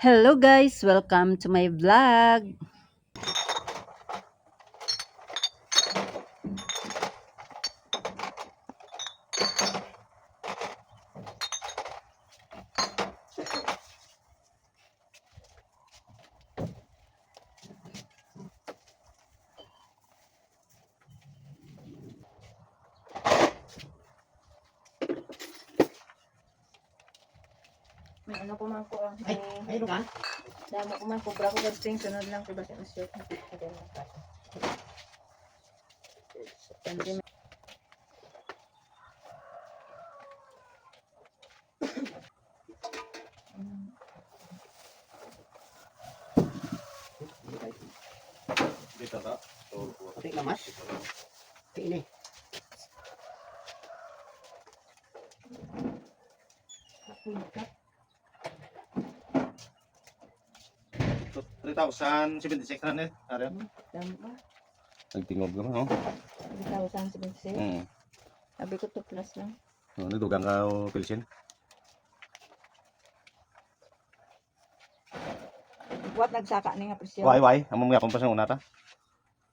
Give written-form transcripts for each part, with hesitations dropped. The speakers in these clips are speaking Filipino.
Hello guys, welcome to my vlog. May ano ko man ko ang Ay, lugan. damo ko man ko bra ko gasting sunod lang ko basta shirt na pito lang ka. Kandi 'Dito ka. Pati lamas. Ini. So, 3,076 na net. Ariyan. damo ba? Nagtingog naman, no? 3,076. Sabi ko to plus lang. Nagdugang ka o pilsin. What nagsaka ni nga presyo? Why? Among mga kumpas ng una ta.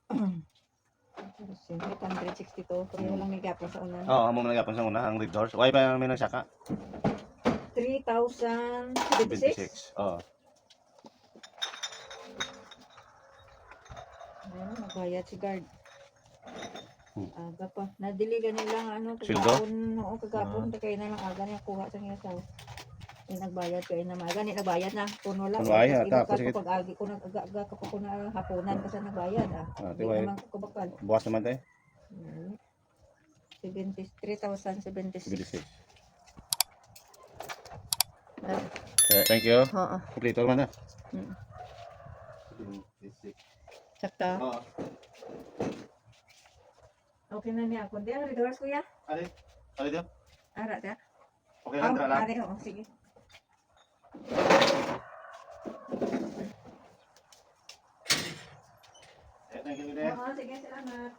862 pero lang may gapon sa unan. Oo, among mga kumpas ng una. Ang red doors. Why pa may nagsaka? 3,076. Oo. Ayun, nagbayad si guard. Aga pa. Nadiligan nilang ano, Sildo? kagapon. Oo, kagapon. Kaya na lang aga niya kuha sa niya sa nagbayad kayo na mga gani nagbayad na puno lang. Nagbayad, Iba tapos ka pag agi ko nag-aga ka pa ko na hapunan kasi nagbayad Di tiway. naman ko kabakal. Bukas naman tayo. 73,076. 76. Thank you. Oo. Kompleto naman na. Sakta. Oo. Okay na niya. Kundi ang redoors kuya. Ali dito. Ara ta. Okay lang, tara lang. Ari, oo, sige. Thank you, Dede. Oo, sige, salamat.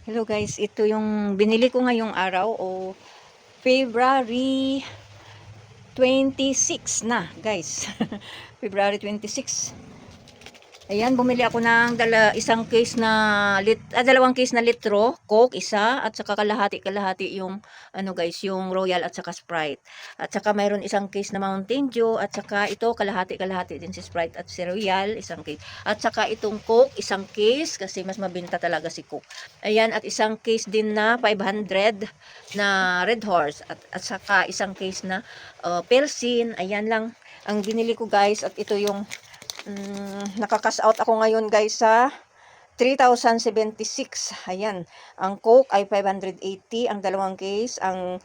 Hello guys, ito yung binili ko ngayong araw o February 26 na guys. February 26. Ayan, bumili ako ng isang case na dalawang case na litro, Coke isa at saka kalahati yung ano guys, yung Royal at saka Sprite. At saka mayroon isang case na Mountain Dew at saka ito kalahati din si Sprite at si Royal, isang case. At saka itong Coke, isang case kasi mas mabenta talaga si Coke. Ayan, at isang case din na 500 na Red Horse at saka isang case na Persil. Ayan lang ang binili ko guys at ito yung nakakas out ako ngayon guys sa 3,076. Ayan. Ang Coke ay 580. Ang dalawang case, 12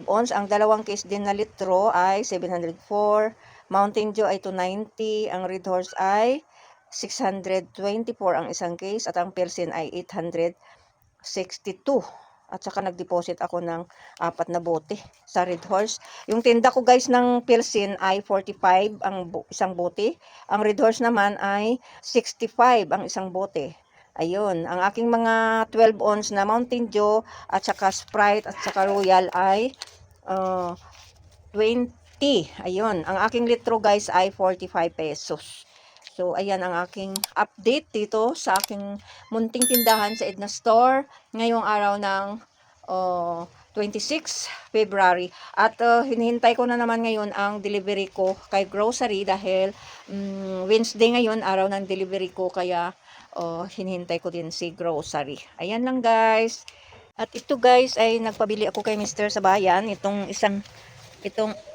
ounce. Ang dalawang case din na litro ay 704. Mountain Dew ay 290. Ang Red Horse ay 624 ang isang case. At ang Persil ay 862. At saka nag-deposit ako ng 4 na bote sa Red Horse. Yung tinda ko guys ng Pilsin ay 45 ang isang bote. Ang Red Horse naman ay 65 ang isang bote. Ayun, ang aking mga 12 ounce na Mountain Dew at saka Sprite at saka Royal ay 20. Ayun, ang aking litro guys ay 45 pesos. So, ayan ang aking update dito sa aking munting tindahan sa Edna Store ngayong araw ng 26 February. At hinihintay ko na naman ngayon ang delivery ko kay grocery dahil Wednesday ngayon, araw ng delivery ko, kaya hinihintay ko din si grocery. Ayan lang guys. At ito guys ay nagpabili ako kay Mr. sa bayan. Itong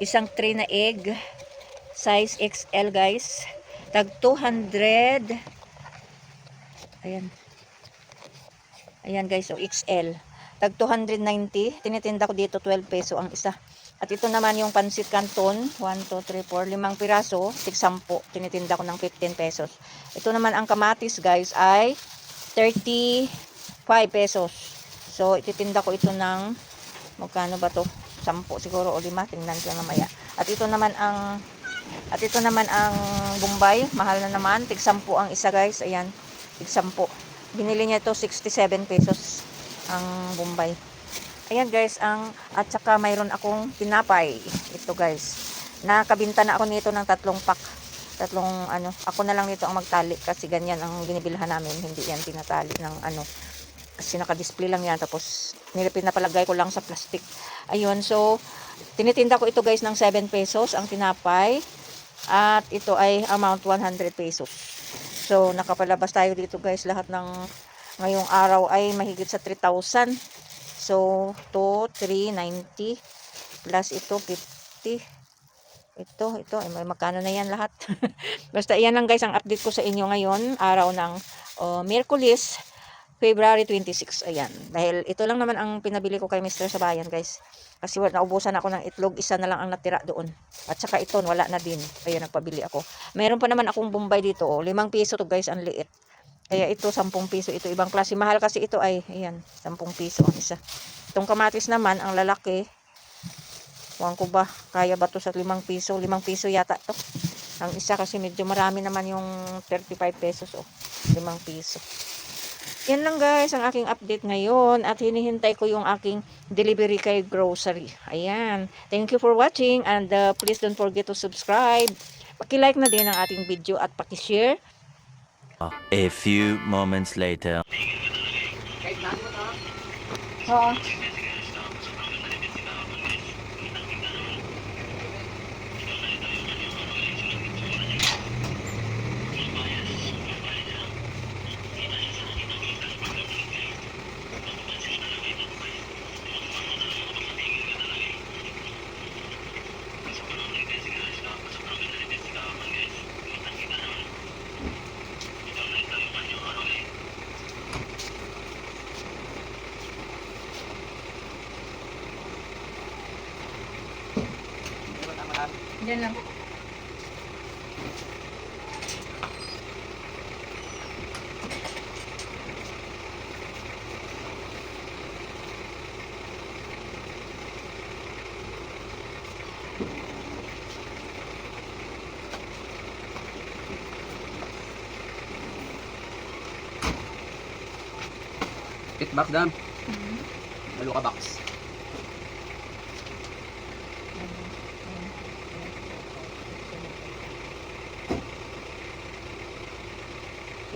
isang tray na egg. Size XL guys. Tag 200. Ayan. Ayan guys, so XL. Tag 290. Tinitinda ko dito 12 peso ang isa. At ito naman yung pansit canton, 1, 2, 3, 4, 5 piraso, tig 10. Tinitinda ko ng 15 pesos. Ito naman ang kamatis guys ay 35 pesos. So, ititinda ko ito ng, magkano ba to? 10 siguro o 5, tingnan ko mamaya. At ito naman ang Bombay, mahal na naman, tig 10 ang isa guys, ayan, tig 10. Binili niya ito 67 pesos ang Bombay. Ayan guys, at saka mayroon akong tinapay. Ito guys, nakabinta na ako nito ng 3 pack. Ako na lang nito ang magtali kasi ganyan ang binibilhan namin, hindi yan tinatali ng kasi naka-display lang yan, tapos pinapalagay ko lang sa plastic. Ayun, so tinitinda ko ito guys ng 7 pesos ang tinapay, at ito ay amount 100 pesos. So nakapalabas tayo dito guys, lahat ng ngayong araw ay mahigit sa 3,000. So 390 plus ito 50. Ito ay may magkano na yan lahat. Basta iyan lang guys ang update ko sa inyo ngayon, araw ng Miyerkules, February 26. Ayan. Dahil ito lang naman ang pinabili ko kay Mr. sa bayan guys. Kasi naubusan ako ng itlog, isa na lang ang natira doon. At saka ito, wala na din. Kaya nagpabili ako. Meron pa naman akong Bombay dito. 5 piso to guys, ang liit. Kaya ito 10 piso. Ito ibang klase. Mahal kasi ito ay, ayan, 10 piso ang isa. Itong kamatis naman, ang lalaki. Huwag ko ba, kaya ba to sa 5 piso? 5 piso yata to. Ang isa kasi medyo marami naman yung 35 pesos. 5 piso. Yan lang guys ang aking update ngayon, at hinihintay ko yung aking delivery kay grocery. Ayan. Thank you for watching, and please don't forget to subscribe. Paki-like na din ang ating video at paki-share. A few moments later. Kahit naan mo na. Oo. Diyan lang. Pit box dam. Maluka box.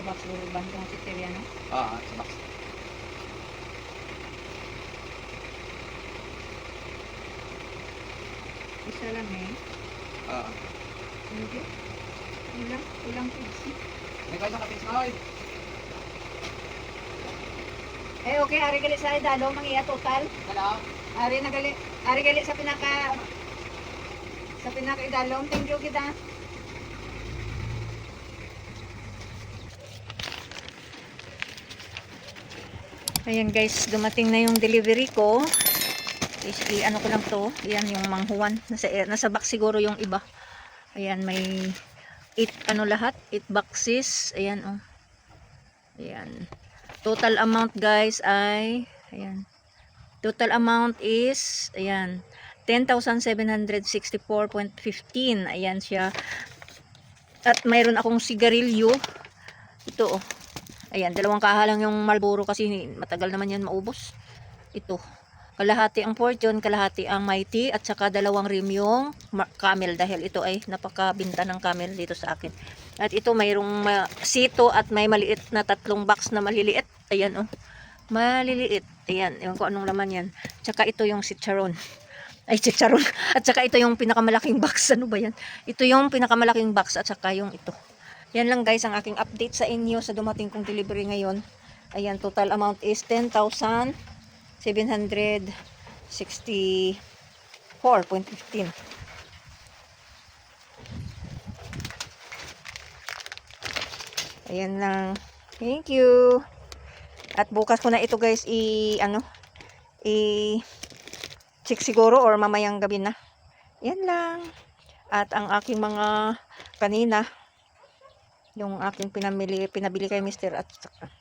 Box luluban kung si Teriano. Sa box. Isa lang eh. Hindi. Ilang pigs. May kayo sa kapis na oy. Okay, ari gali sa idalo, mangiya total. Hello. Ari gali sa pinaka idalom. Thank you kita. Ayan guys, dumating na yung delivery ko. Ano ko lang to. Ayan yung manghuan. Nasa box siguro yung iba. Ayan, may 8 lahat. 8 boxes. Ayan oh. Ayan. Total amount guys ay, ayan. Total amount is, ayan, 10,764.15. Ayan siya. At mayroon akong sigarilyo. Ito oh. Ayan, 2 kaha lang yung Marlboro kasi matagal naman yan maubos. Ito. Kalahati ang Fortune, kalahati ang Mighty, at saka 2 rim yung Camel, dahil ito ay napakabinta ng Camel dito sa akin. At ito mayroong sito at may maliit na 3 box na maliliit. Ayan oh. Maliliit. Ayan, ewan ko anong laman yan. Tsaka ito yung chicharon. Ay, chicharon. At saka ito yung pinakamalaking box. Ano ba yan? Ito yung pinakamalaking box at saka yung ito. Yan lang guys ang aking update sa inyo sa dumating kong delivery ngayon. Ayan, total amount is 10,764.15. Ayan lang. Thank you. At bukas ko na ito guys 6 siguro or mamayang gabi na. Yan lang. At ang aking mga kanina, yung aking pinabili kay Mr. at saka